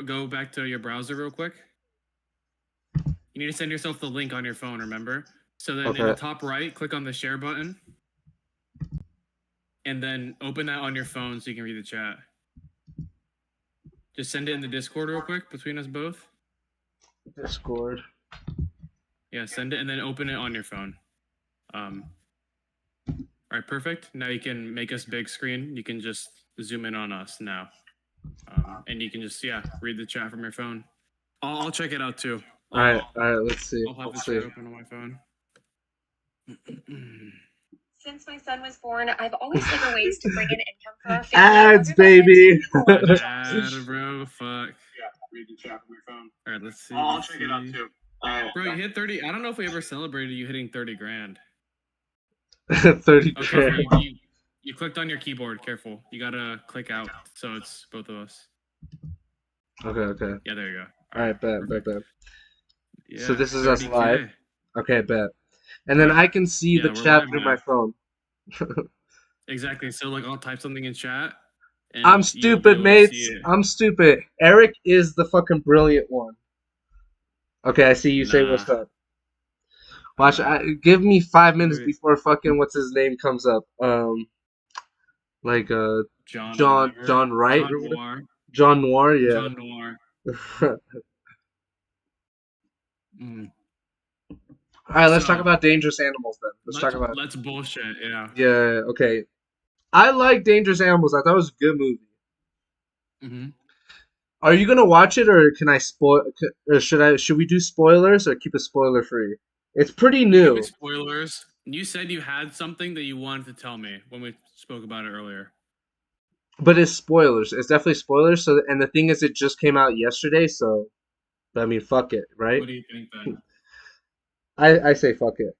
go back to your browser real quick. You need to send yourself the link on your phone, remember? So then in the top right, click on the share button. And then open that on your phone so you can read the chat. Just send it in the Discord real quick between us both. Discord. Yeah, send it and then open it on your phone. All right, perfect. Now you can make us big screen. You can just zoom in on us now. And you can just, read the chat from your phone. I'll check it out too. All right, let's see. I'll have the chat open on my phone. Since my son was born, I've always taken ways to bring in income for our family. Ads, baby. Ad, bro. Fuck. Yeah, read the chat from your phone. All right, let's see. I'll check it out too. Bro, you hit 30. I don't know if we ever celebrated you hitting 30 grand. 30 Okay, you clicked on your keyboard. Careful. You gotta click out so it's both of us. Okay. Yeah, there you go. All right, bet. Yeah, So this is us 30K. live? Okay, bet. And then I can see the chat through my phone. Exactly. So, like, I'll type something in chat. And I'm stupid, mates. I'm stupid. Eric is the fucking brilliant one. Okay, I see you say what's up. Watch, give me 5 minutes before fucking what's his name comes up. John Wright. John Noir, yeah. John Noir. All right, let's talk about Dangerous Animals then. Let's bullshit, yeah. Yeah, okay. I like Dangerous Animals. I thought it was a good movie. Mm-hmm. Are you gonna watch it, or can I spoil? Or should we do spoilers, or keep it spoiler free? It's pretty new. Spoilers. You said you had something that you wanted to tell me when we spoke about it earlier. But it's spoilers. It's definitely spoilers. So, and the thing is, it just came out yesterday. So, I mean, fuck it, right? What do you think then? I say fuck it.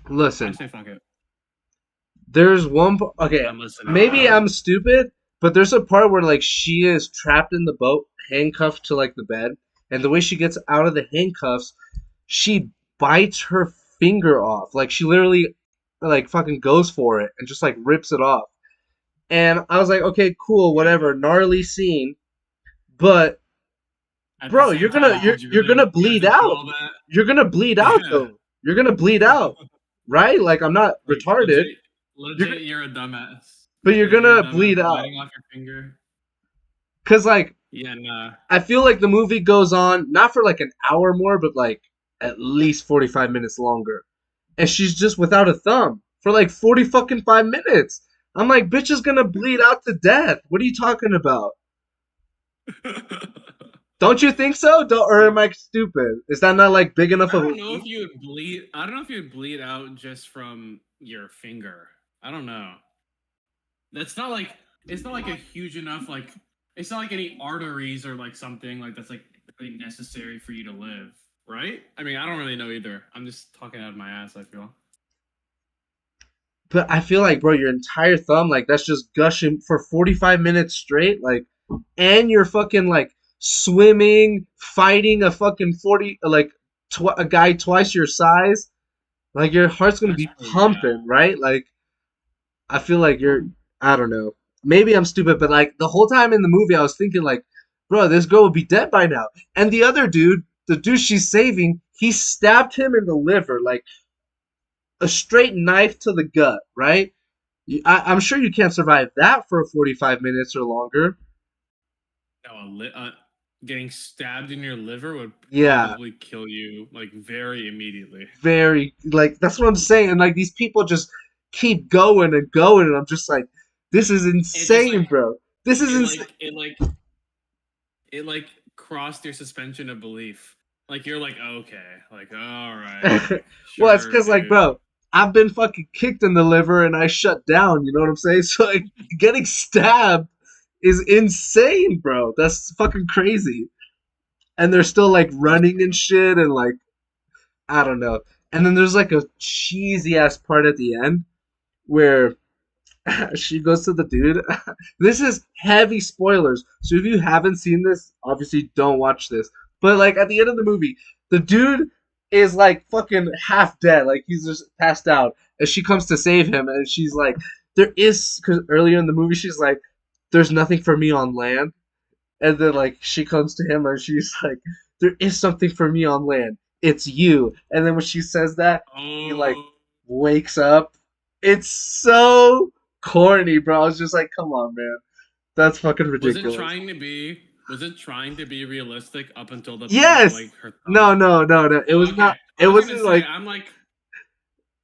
Listen. I say fuck it. There's one. Okay, maybe I'm stupid, but there's a part where like she is trapped in the boat, handcuffed to like the bed, and the way she gets out of the handcuffs, she bites her finger off. Like she literally, like fucking goes for it and just like rips it off. And I was like, okay, cool, whatever, gnarly scene, but. Bro, you're gonna bleed out. You're gonna bleed out though. You're gonna bleed out, right? Like I'm not retarded. Legit, you're a dumbass. But you're gonna bleed out. Biting off your finger. Cause like, yeah, nah. I feel like the movie goes on not for like an hour more, but like at least 45 minutes longer, and she's just without a thumb for like 45 minutes. I'm like, bitch is gonna bleed out to death. What are you talking about? Don't you think so? Or am I stupid? Is that not like big enough of a... I don't know if you would bleed out just from your finger. I don't know. It's not like a huge enough, like, it's not like any arteries or like something like that's like really necessary for you to live, right? I mean, I don't really know either. I'm just talking out of my ass, I feel. But I feel like, bro, your entire thumb, like, that's just gushing for 45 minutes straight, like, and you're fucking like swimming, fighting a fucking a guy twice your size, like your heart's gonna be pumping, right? Like, I feel like I don't know. Maybe I'm stupid, but like the whole time in the movie, I was thinking like, bro, this girl would be dead by now. And the other dude, the dude she's saving, he stabbed him in the liver, like a straight knife to the gut, right? I'm sure you can't survive that for 45 minutes or longer. No, getting stabbed in your liver would probably kill you, like, very immediately. Very, like, that's what I'm saying. And, like, these people just keep going, and I'm just like, this is insane, like, bro. This is insane. It crossed your suspension of belief. Like, you're like, okay, like, all right. Sure, well, it's because, like, bro, I've been fucking kicked in the liver, and I shut down, you know what I'm saying? So, like, getting stabbed is insane, bro. That's fucking crazy. And they're still like running and shit, and like, I don't know. And then there's like a cheesy ass part at the end where she goes to the dude. This is heavy spoilers, so if you haven't seen this, obviously don't watch this. But like at the end of the movie, the dude is like fucking half dead, like he's just passed out, and she comes to save him, and she's like, because earlier in the movie she's like, there's nothing for me on land. And then like she comes to him and she's like, there is something for me on land. It's you. And then when she says that, he like Oh, wakes up. It's so corny, bro. I was just like, come on, man. That's fucking was it ridiculous. trying to be? Was it trying to be realistic up until the point of Yes. like her No, thumb? no, no, no. It Oh, was okay. not. It I was gonna wasn't say, like.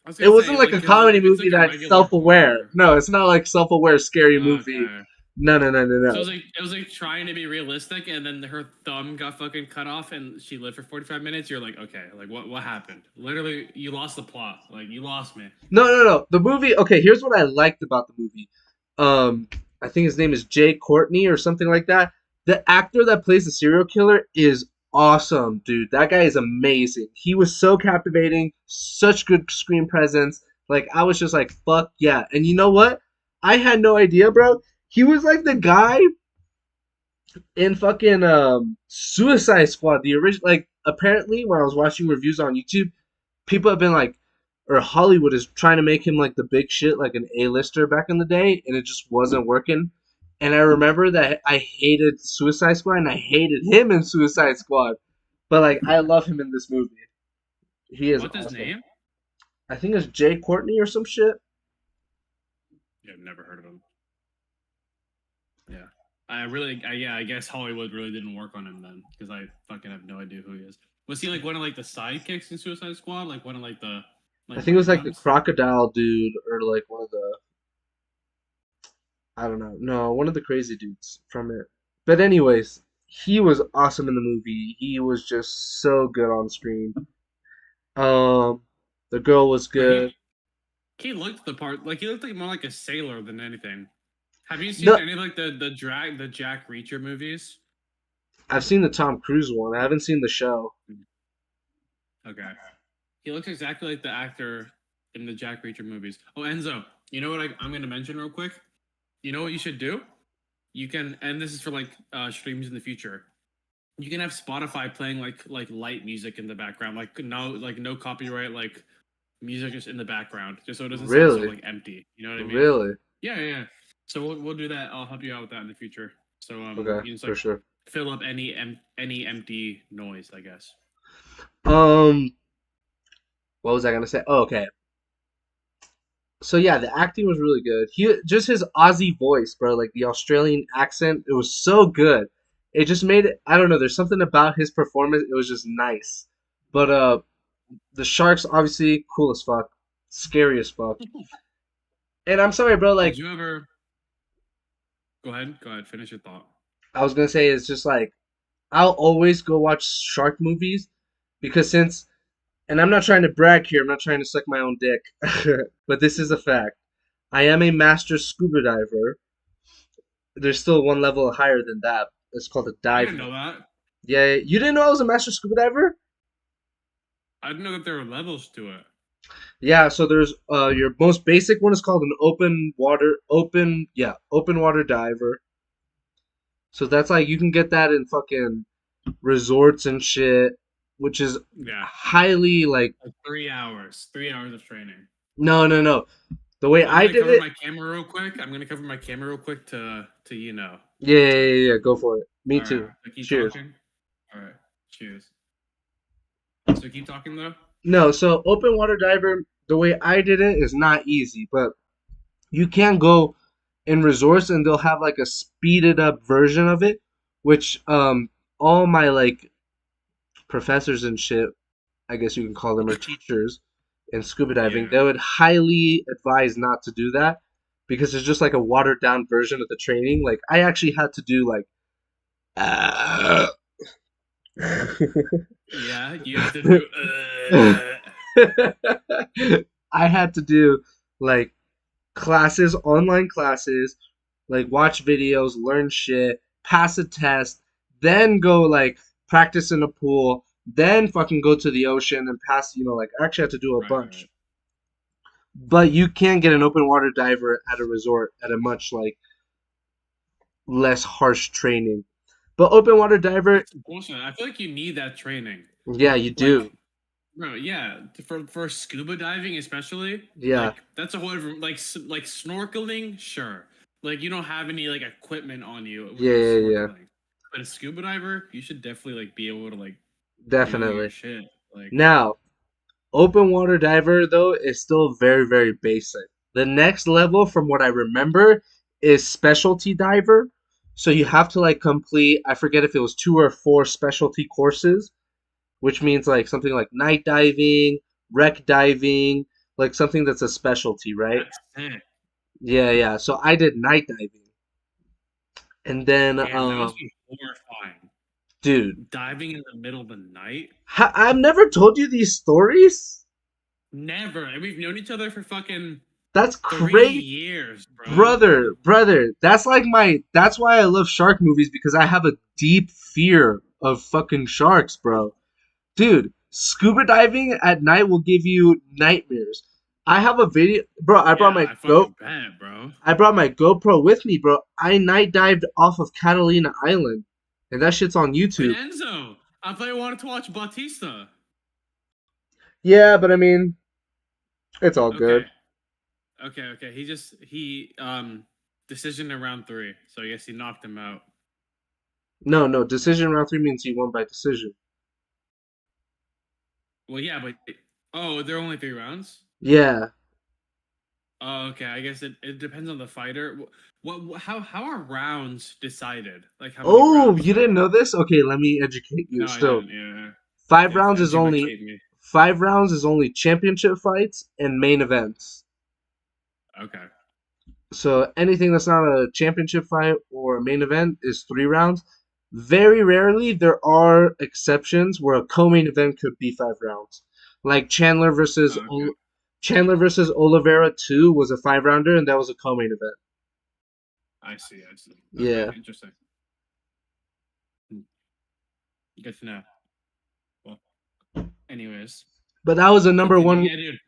I was It gonna say, wasn't like like, a cause comedy if it's movie like a that's regular self-aware. horror, No, it's not like self-aware scary movie. okay. No, no, no, no, So no. it was like trying to be realistic, and then her thumb got fucking cut off, and she lived for 45 minutes. You're like, okay, like what happened? Literally, you lost the plot. Like you lost me. No, no, no. The movie. Okay, here's what I liked about the movie. Um, I think his name is Jay Courtney or something like that. The actor that plays the serial killer is awesome, dude. That guy is amazing. He was so captivating, such good screen presence. Like I was just like, fuck yeah. And you know what? I had no idea, bro. He was like the guy in fucking Suicide Squad, the original. Like apparently, when I was watching reviews on YouTube, people have been like, or Hollywood is trying to make him like the big shit, like an A-lister back in the day, and it just wasn't working. And I remember that I hated Suicide Squad, and I hated him in Suicide Squad, but like I love him in this movie. He is What's his awesome. name? I think it's Jay Courtney or some shit. Yeah, I've never heard of him. Yeah, yeah, I guess Hollywood really didn't work on him then, because I fucking have no idea who he is. Was he like one of like the sidekicks in Suicide Squad? Like one of like the I like think it was bad like the guns? crocodile dude, or like one of the, I don't know, no, one of the crazy dudes from it. But anyways, he was awesome in the movie. He was just so good on screen. Um, the girl was But good. he looked the part. Like he looked like more like a sailor than anything. Have you seen No, any of like the Jack Reacher movies? I've seen the Tom Cruise one. I haven't seen the show. Okay. He looks exactly like the actor in the Jack Reacher movies. Oh, Enzo, you know what I'm going to mention real quick? You know what you should do? You can, and this is for like streams in the future. You can have Spotify playing like light music in the background, like no copyright, like music just in the background, just so it doesn't sound so Really? like empty. You know what I mean? Really? Yeah, yeah. Yeah. So we'll do that. I'll help you out with that in the future. So Okay, you just for like sure. fill up any empty noise, I guess. Um, what was I gonna say? Oh, okay. So yeah, the acting was really good. He just his Aussie voice, bro, like the Australian accent, it was so good. It just made it. I don't know. There's something about his performance. It was just nice. But the sharks obviously cool as fuck, scary as fuck. And I'm sorry, bro. Did Like you ever go ahead? Go ahead. Finish your thought. I was gonna say, it's just like I'll always go watch shark movies because since, and I'm not trying to brag here. I'm not trying to suck my own dick, but this is a fact. I am a master scuba diver. There's still one level higher than that. It's called a I dive didn't know master. that. Yeah, you didn't know I was a master scuba diver? I didn't know that there were levels to it. Yeah, so there's your most basic one is called an open water diver. So that's like you can get that in fucking resorts and shit, which is Yeah, highly like, like 3 hours. 3 hours of training. no, no, no. The way I'm I gonna did cover it, my camera real quick. I'm gonna cover my camera real quick to you know. yeah, yeah, yeah, yeah, go for it. Me All right, too. so keep Cheers. talking. All right, cheers. So keep talking though. No, so open water diver, the way I did it is not easy, but you can go in resorts and they'll have like a speeded up version of it, which all my like professors and shit, I guess you can call them, or teachers in scuba diving, Yeah. they would highly advise not to do that because it's just like a watered down version of the training. Like I actually had to do like Yeah, you have to do. I had to do like classes, online classes, like watch videos, learn shit, pass a test, then go like practice in a pool, then fucking go to the ocean and pass, like I actually had to do a Right, bunch. right. But you can get an open water diver at a resort at a much like less harsh training. But open water diver, That's bullshit. I feel like you need that training. yeah, you Like, do. bro, yeah, for scuba diving especially, Yeah. like that's a whole different like snorkeling, sure, Like you don't have any like equipment on you when Yeah, you're yeah, yeah. snorkeling. But a scuba diver, you should definitely like be able to like do your Definitely. shit. Like Now, open water diver though is still very, very basic. The next level, from what I remember, is specialty diver. So you have to like complete, I forget if it was 2 or 4 specialty courses, which means like something like night diving, wreck diving, like something that's a specialty, right? that's sick. Yeah, yeah. So I did night diving. And then Damn, that must be horrifying. dude, Diving in the middle of the night? I've never told you these stories. Never. And we've known each other for fucking That's 3 crazy. years, bro. Brother, that's why I love shark movies, because I have a deep fear of fucking sharks, bro. Dude, scuba diving at night will give you nightmares. I have a video, bro. Yeah, I fucking bet, bro. I brought my GoPro with me, bro. I night dived off of Catalina Island, and that shit's on Wait, YouTube. Enzo, I thought you wanted to watch Bautista. Yeah, but I mean, it's all good. Okay. He decision in round 3, so I guess he knocked him out. No, decision round 3 means he won by decision. Well, yeah, but there are only 3 rounds. Yeah. Oh, okay. I guess it depends on the fighter. How are rounds decided? Like how many Oh, rounds you there didn't are? know this? Okay, let me educate you. No, I Still, didn't. Yeah. five rounds is only Educate me. 5 rounds is only championship fights and main events. Okay. So anything that's not a championship fight or a main event is 3 rounds. Very rarely there are exceptions where a co-main event could be 5 rounds. Like Okay. Chandler versus Oliveira 2 was a 5 rounder, and that was a co-main event. I see. Yeah. Okay, interesting. Good to know. Well, anyways. But that was a number one. Yeah, dude.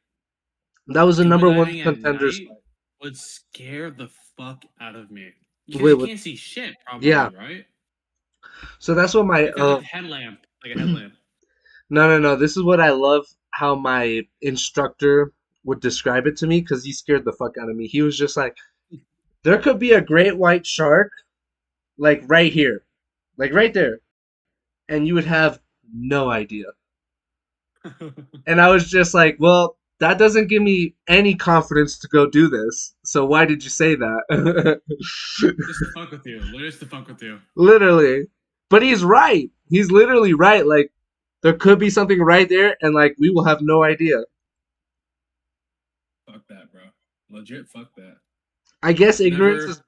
That was a Scuba number one diving at contenders night fight. would scare the fuck out of me. Because Wait, you what? can't see shit, probably, Yeah. right? So that's what my Like a headlamp. Like a headlamp. no. This is what I love how my instructor would describe it to me, because he scared the fuck out of me. He was just like, there could be a great white shark, like right here, like right there, and you would have no idea. And I was just like, well, that doesn't give me any confidence to go do this. So why did you say that? Just to fuck with you. Literally just to fuck with you. Literally. But he's right. He's literally right. Like, there could be something right there, and like we will have no idea. Fuck that, bro. Legit fuck that. I guess ignorance is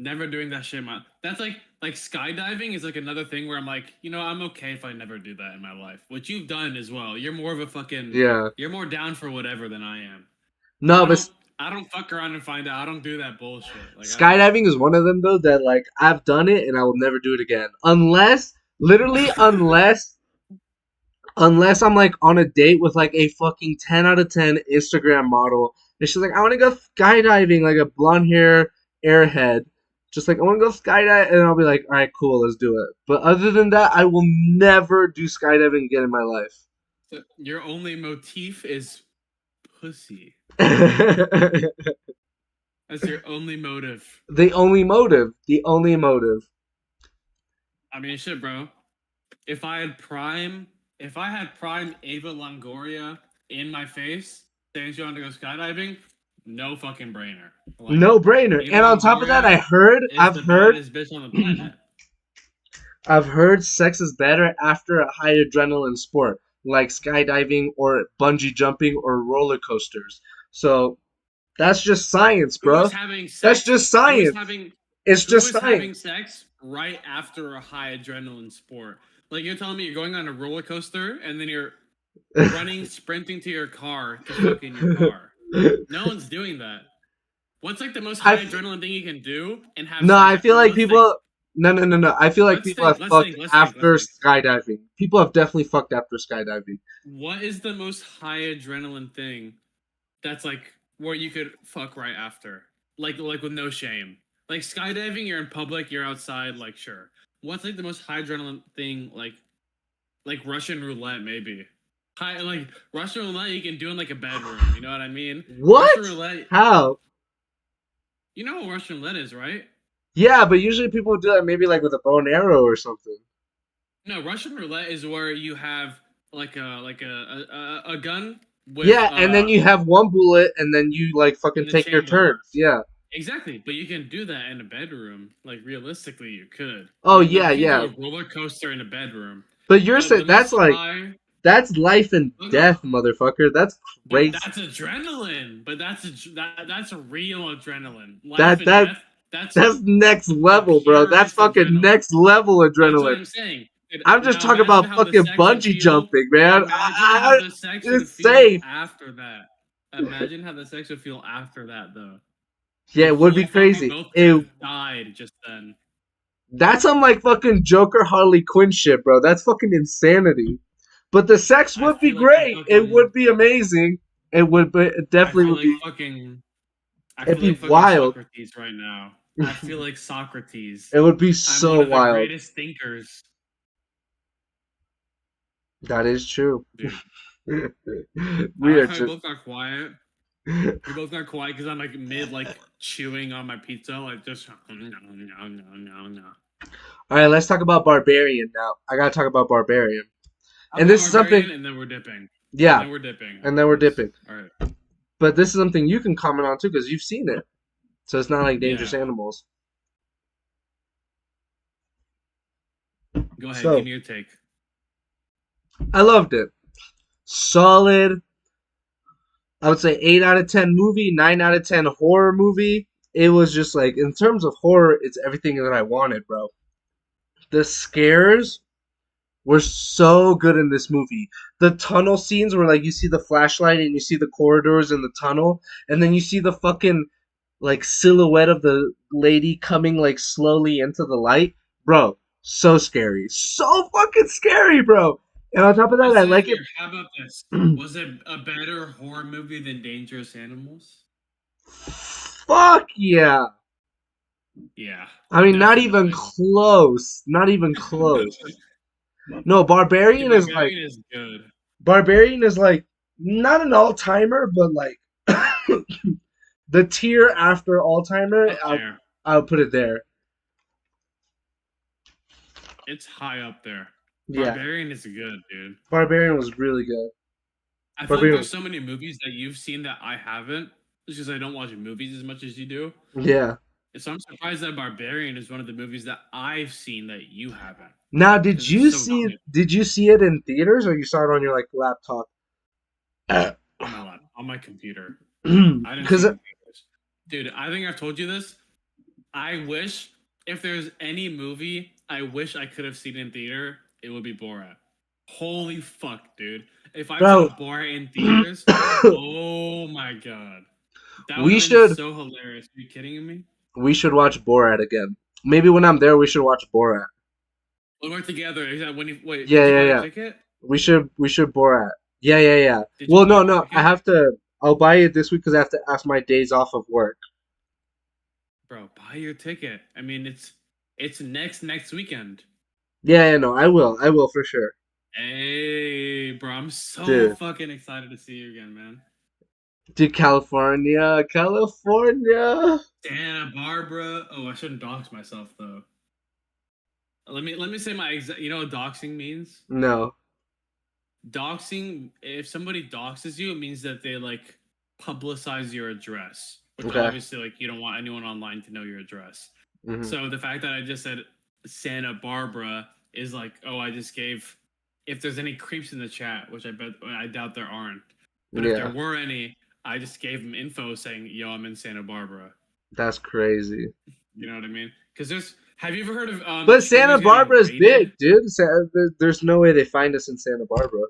Never doing that shit, man. That's like skydiving is like another thing where I'm like, I'm okay if I never do that in my life. Which you've done as well. You're more of a fucking yeah. You're more down for whatever than I am. No, but I don't fuck around and find out. I don't do that bullshit. Like skydiving is one of them though that like I've done it and I will never do it again. Unless unless I'm like on a date with like a fucking 10 out of 10 Instagram model and she's like, I want to go skydiving, like a blonde hair airhead. Just like, I want to go skydive, and I'll be like, all right, cool, let's do it. But other than that, I will never do skydiving again in my life. So your only motif is pussy. That's your only motive. The only motive. I mean, shit, bro. If I had prime Ava Longoria in my face saying she wanted to go skydiving, no fucking brainer. Like, no brainer. Ava And on top of that, Longoria I've heard baddest bitch on the planet. I've heard sex is better after a high adrenaline sport like skydiving or bungee jumping or roller coasters. So that's just science, bro. That's just science. It's just science. Having sex right after a high adrenaline sport. Like you're telling me you're going on a roller coaster and then you're running, sprinting to your car to fucking your car. No one's doing that. What's like the most high adrenaline thing you can do and have? No, sex? I feel like people. No. I feel like people have fucked after skydiving. People have definitely fucked after skydiving. What is the most high adrenaline thing that's like where you could fuck right after? Like with no shame. Like skydiving, you're in public, you're outside, like sure. What's like the most high adrenaline thing, like Russian roulette, maybe? Like Russian roulette, you can do in like a bedroom. You know what I mean? What? Russian roulette. How? You know what Russian roulette is, right? Yeah, but usually people do that maybe like with a bow and arrow or something. No, Russian roulette is where you have like a gun with Yeah, and then you have one bullet, and then you like fucking in the take your chamber. turns. Yeah. Exactly, but you can do that in a bedroom. Like realistically, you could. Oh You yeah, can yeah. do a roller coaster in a bedroom. But you're But saying let me that's like supply. that's life and No, no, death, motherfucker. That's dude, crazy. that's adrenaline. But that's a real adrenaline. Life That and that death. That's that's next the level, bro. That's purest fucking adrenaline. next level That's what adrenaline. I'm saying. Dude, I'm just now talking imagine about how the fucking sex would bungee feel. jumping, man. Imagine how the sex would It's feel safe. after that. Imagine how the sex would feel after that, though. Yeah, Like, it would be holy fuck, we crazy. both could have died just then. That's some like fucking Joker Harley Quinn shit, bro. That's fucking insanity. But the sex I would be feel like I'm great. It fucking. would be amazing. It would, but it I definitely feel would like be. fucking. I It'd feel be like fucking wild. Socrates right now. I feel like Socrates. It would be I'm one so of the wild. greatest thinkers, That is true. dude. I We are like how we just. both got quiet. We both got quiet because I'm like mid like chewing on my pizza, like just no. All right, let's talk about Barbarian now. I gotta talk about Barbarian, How and about this is something. Barbarian, and then we're dipping. And Yeah, then we're dipping, and of then we're course. dipping. All right. But this is something you can comment on too, because you've seen it. So it's not like Dangerous Yeah. Animals. Go ahead. Give So me your take. I loved it. Solid. I would say 8 out of 10 movie, 9 out of 10 horror movie. It was just like in terms of horror, it's everything that I wanted, bro. The scares were so good in this movie. The tunnel scenes where like you see the flashlight and you see the corridors in the tunnel, and then you see the fucking like silhouette of the lady coming like slowly into the light, bro. So scary, so fucking scary, bro. And on top of that, I Listen like here. How about this? Was it a better horror movie than Dangerous Animals? Fuck yeah. Yeah. I mean, not even Definitely. close. Not even close. No, Dude, Barbarian is good. Barbarian is like not an all timer, but like the tier after all timer. Up there. I'll put it there. It's high up there. Yeah, Barbarian is good, dude. Barbarian was really good. I feel like Barbarian. there's so many movies that you've seen that I haven't, just because I don't watch movies as much as you do. Yeah. And so I'm surprised that Barbarian is one of the movies that I've seen that you haven't. Now, did 'Cause you it's so see? good. Did you see it in theaters or you saw it on your like laptop? On my lap, on my computer. I didn't Because see it in theaters. Dude, I think I've told you this. I wish if there's any movie I wish I could have seen in theater, it would be Borat. Holy fuck, dude. If I Bro. saw Borat in theaters, oh my god. That would We have should- been so hilarious. Are you kidding me? we should watch Borat again. Maybe when I'm there, we should watch Borat. When we're together, is that when you wait? Yeah, did you yeah, buy a yeah. ticket? We should Borat. Yeah, yeah, yeah. Did you Well, buy no, a no. ticket? I have to. I'll buy it this week because I have to ask my days off of work. Bro, buy your ticket. I mean, it's next weekend. Yeah, yeah, no. I will. I will for sure. Hey, bro, I'm so Dude. fucking excited to see you again, man. Dude, California, California. Santa Barbara. Oh, I shouldn't dox myself though. Let me say my exact. You know what doxing means? No. Doxing. If somebody doxes you, it means that they like publicize your address, which Okay. obviously like you don't want anyone online to know your address. Mhm. So the fact that I just said Santa Barbara is like, oh, I just gave. If there's any creeps in the chat, which I doubt there aren't, but if Yeah, there were any, I just gave them info saying, yo, I'm in Santa Barbara. that's crazy. You know what I mean? Because have you ever heard of But Santa streamers getting Barbara is raided? big, dude. There's no way they find us in Santa Barbara.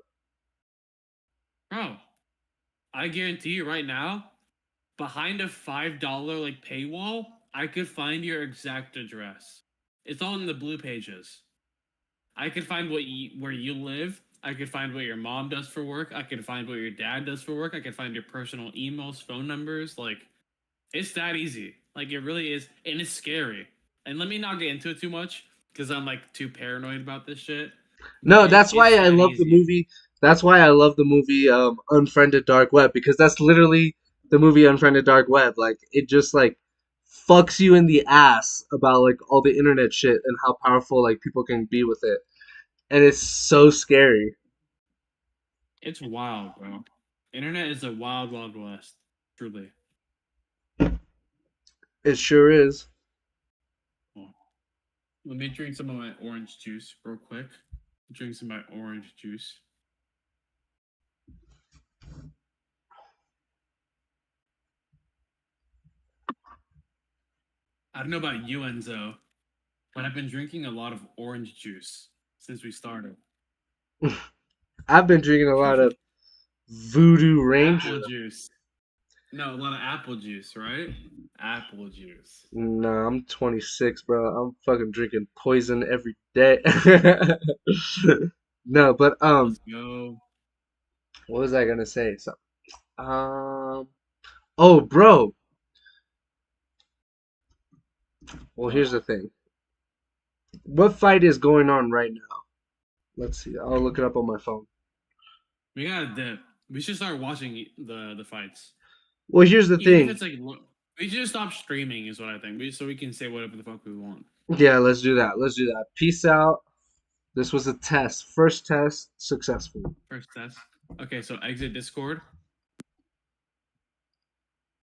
Bro, I guarantee you right now, behind a $5 like paywall, I could find your exact address. It's all in the blue pages. I could find where you live. I could find what your mom does for work. I could find what your dad does for work. I could find your personal emails, phone numbers. Like, it's that easy. Like, it really is, and it's scary. And let me not get into it too much because I'm like too paranoid about this shit. No, But that's why it's I that love the easy. movie. That's why I love the movie Unfriended Dark Web, because that's literally the movie Unfriended Dark Web. Like it just like fucks you in the ass about like all the internet shit and how powerful like people can be with it, and it's so scary. It's wild, bro. Internet is a wild, wild west. Truly. It sure is. Oh. Let me drink some of my orange juice real quick. Drink some of my orange juice. I don't know about you, Enzo, but I've been drinking a lot of orange juice since we started. I've been drinking a lot of Voodoo Ranger. Apple juice. No, a lot of apple juice, right? Apple juice. Nah, I'm 26, bro. I'm fucking drinking poison every day. No, but Let's go. what was I gonna say? So, um, oh, bro. Well, here's the thing. What fight is going on right now? Let's see. I'll look it up on my phone. We gotta dip. We should start watching the fights. Well, here's the Even if thing. it's like, we should just stop streaming, is what I think. So we can say whatever the fuck we want. Yeah, let's do that. Let's do that. Peace out. This was a test. First test successful. First test. Okay, so exit Discord.